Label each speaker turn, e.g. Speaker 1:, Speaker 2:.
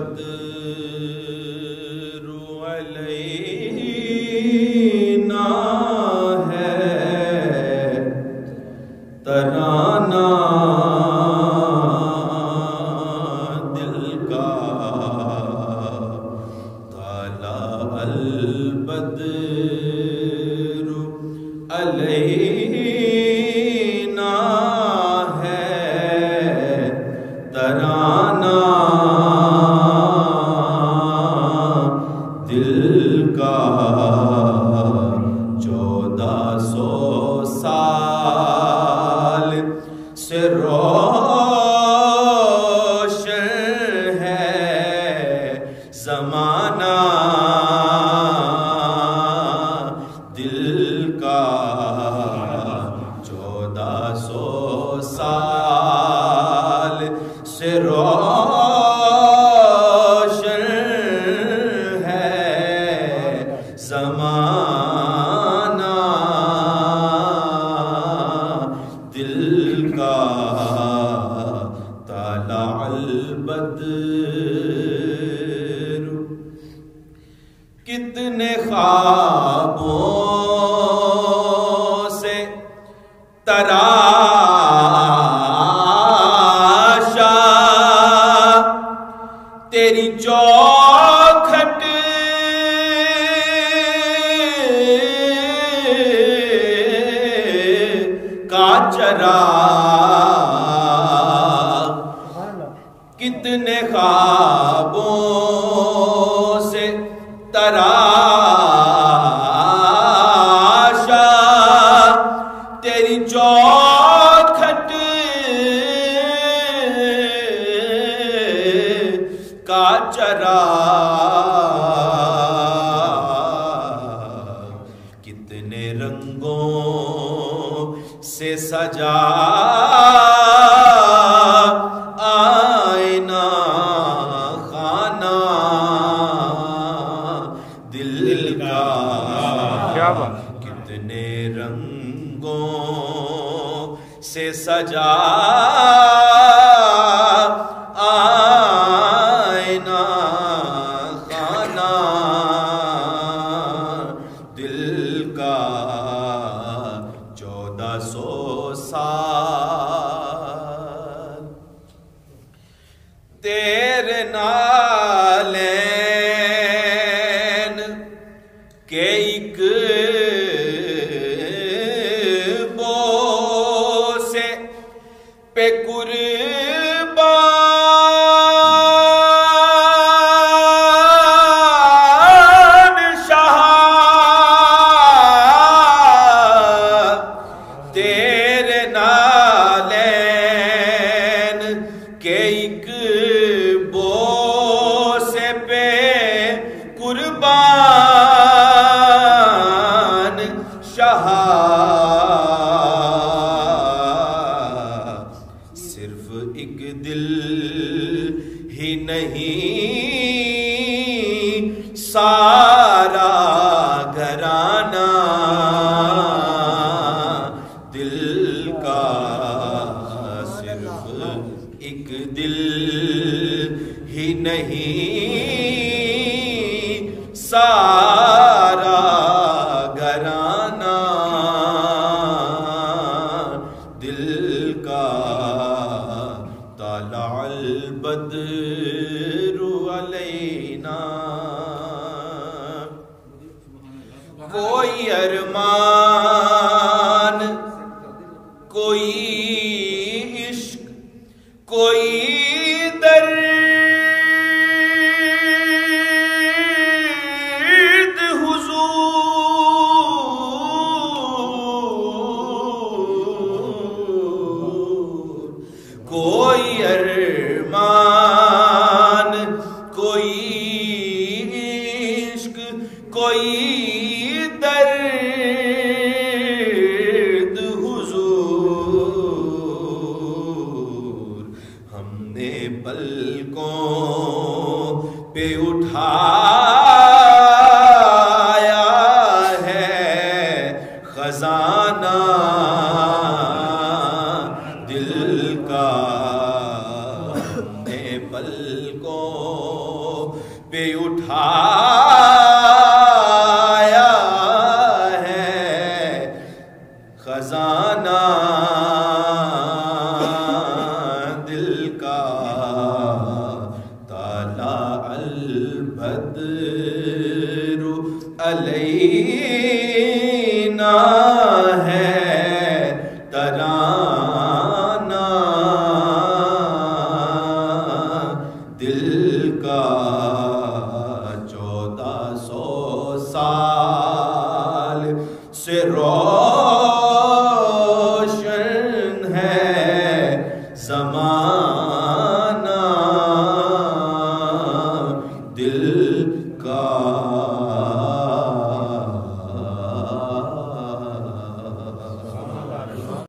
Speaker 1: البدر علینا ہے ترانہ دل کا طلع البدر علینا ہے ترانہ دل کا 1400 سال سے روشن ہے زمانہ دل کا 1400 سال سے روشن ہے زمانہ دل کا طلع البدر کتنے خوابوں سے تراشا تیری چوکھٹ کا چراغ کتنے خوابوں سے تراشا تیری چوکھٹ کا چراغ کتنے رنگوں سے سجا آئینہ خانہ دل کا کتنے رنگوں سے سجا آئینہ خانہ دل کا 1400 سال تیرے نالین کے ایک بوسے پہ قربان شاہ تیرے نالین کے ایک بوسے پہ قربان شاہ صرف ایک دل ہی نہیں سارا گھرانہ دل کا صرف ایک دل ہی نہیں سارا گھرانہ دل کا طلع البدر علینا کوئی ارمان کوئی عشق کوئی درد حضور کوئی ارمان کوئی عشق کوئی درد حضور ہم نے پلکوں پہ اٹھایا ہے خزانہ دل کا ہم نے پلکوں پہ اٹھایا ہے خزانہ دل کا طلع البدر علینا ہے ترانہ دل کا 1400 سال سے روشن ہے زمان